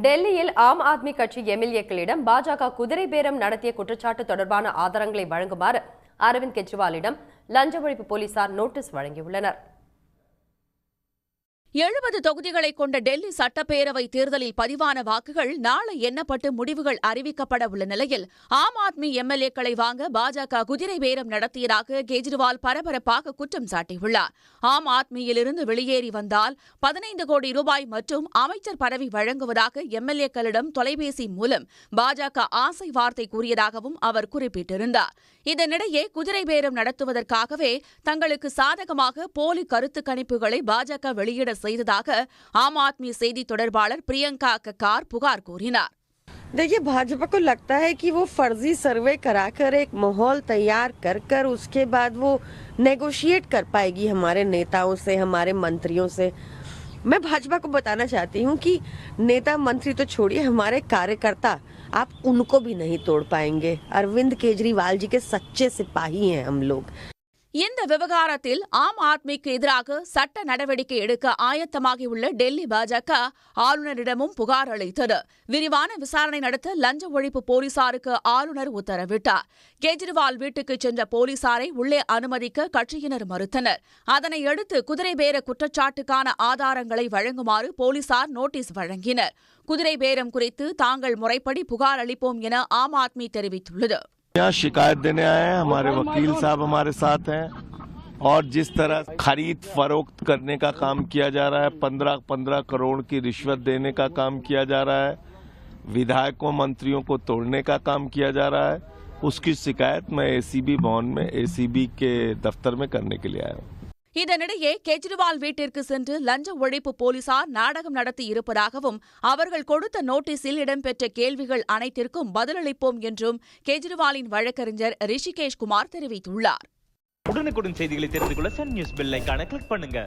டெல்லியில் ஆம் ஆத்மி கட்சி எம்எல்ஏக்களிடம் பாஜக குதிரை பேரம் நடத்திய குற்றச்சாட்டு தொடர்பான ஆதாரங்களை வழங்குமாறு அரவிந்த் கெஜ்ரிவாலிடம் லஞ்ச ஒழிப்பு போலீசார் நோட்டீஸ் வழங்கியுள்ளனர். 70 தொகுதிகளை கொண்ட டெல்லி சட்டப்பேரவை தேர்தலில் பதிவான வாக்குகள் நாளை எண்ணப்பட்டு முடிவுகள் அறிவிக்கப்பட உள்ள நிலையில் ஆம் ஆத்மி எம்எல்ஏக்களை வாங்க பாஜக குதிரை பேரம் நடத்தியதாக கெஜ்ரிவால் பரபரப்பாக குற்றம் சாட்டியுள்ளார். ஆம் ஆத்மியிலிருந்து வெளியேறி வந்தால் 15 கோடி ரூபாய் மற்றும் அமைச்சர் பதவி வழங்குவதாக எம்எல்ஏக்களிடம் தொலைபேசி மூலம் பாஜக ஆசை வார்த்தை கூறியதாகவும் அவர் குறிப்பிட்டிருந்தார். இதனிடையே குதிரை பேரம் நடத்துவதற்காகவே தங்களுக்கு சாதகமாக போலி கருத்து கணிப்புகளை பாஜக வெளியிட செய்ததாக ஆம் ஆத்மி செய்தி தொடர்பாளர் பிரியங்கா கக்கார் புகார் கூறினார். देखिए, भाजपा को लगता है कि वो फर्जी सर्वे कराकर एक माहौल तैयार कर उसके बाद वो नेगोशिएट कर पाएगी हमारे नेताओं से, हमारे मंत्रियों से. मैं भाजपा को बताना चाहती हूँ कि नेता मंत्री तो छोड़िए, हमारे कार्यकर्ता आप उनको भी नहीं तोड़ पाएंगे. अरविंद केजरीवाल जी के सच्चे सिपाही हैं हम लोग. இந்த விவகாரத்தில் ஆம் ஆத்மிக்கு எதிராக சட்ட நடவடிக்கை எடுக்க ஆயத்தமாகியுள்ள டெல்லி பாஜக ஆளுநரிடமும் புகார் அளித்தது. விரிவான விசாரணை நடத்த லஞ்ச ஒழிப்பு போலீசாருக்கு ஆளுநர் உத்தரவிட்டார். கெஜ்ரிவால் வீட்டுக்கு சென்ற போலீசாரை உள்ளே அனுமதிக்க கட்சியினர் மறுத்தனர். அதனையடுத்து குதிரை பேர குற்றச்சாட்டுக்கான ஆதாரங்களை வழங்குமாறு போலீசார் நோட்டீஸ் வழங்கினர். குதிரை பேரம் குறித்து தாங்கள் முறைப்படி புகார் அளிப்போம் என ஆம் ஆத்மி தெரிவித்துள்ளது. यहाँ शिकायत देने आए हैं, हमारे वकील साहब हमारे साथ हैं और जिस तरह खरीद फरोख्त करने का काम किया जा रहा है, 15 करोड़ की रिश्वत देने का काम किया जा रहा है, विधायकों मंत्रियों को तोड़ने का काम किया जा रहा है, उसकी शिकायत मैं एसीबी भवन में एसीबी के दफ्तर में करने के लिए आया हूँ. இதனிடையே கெஜ்ரிவால் வீட்டிற்கு சென்று லஞ்ச ஒழிப்பு போலீசார் நாடகம் நடத்தி இருப்பதாகவும் அவர்கள் கொடுத்த நோட்டீஸில் இடம்பெற்ற கேள்விகள் அனைத்திற்கும் பதிலளிப்போம் என்றும் கெஜ்ரிவாலின் வழக்கறிஞர் ரிஷிகேஷ் குமார் தெரிவித்துள்ளார். உடனுக்குடன் செய்திகளை தெரிந்து கொள்ள சன் நியூஸ் பெல் ஐகானை கிளிக் பண்ணுங்க.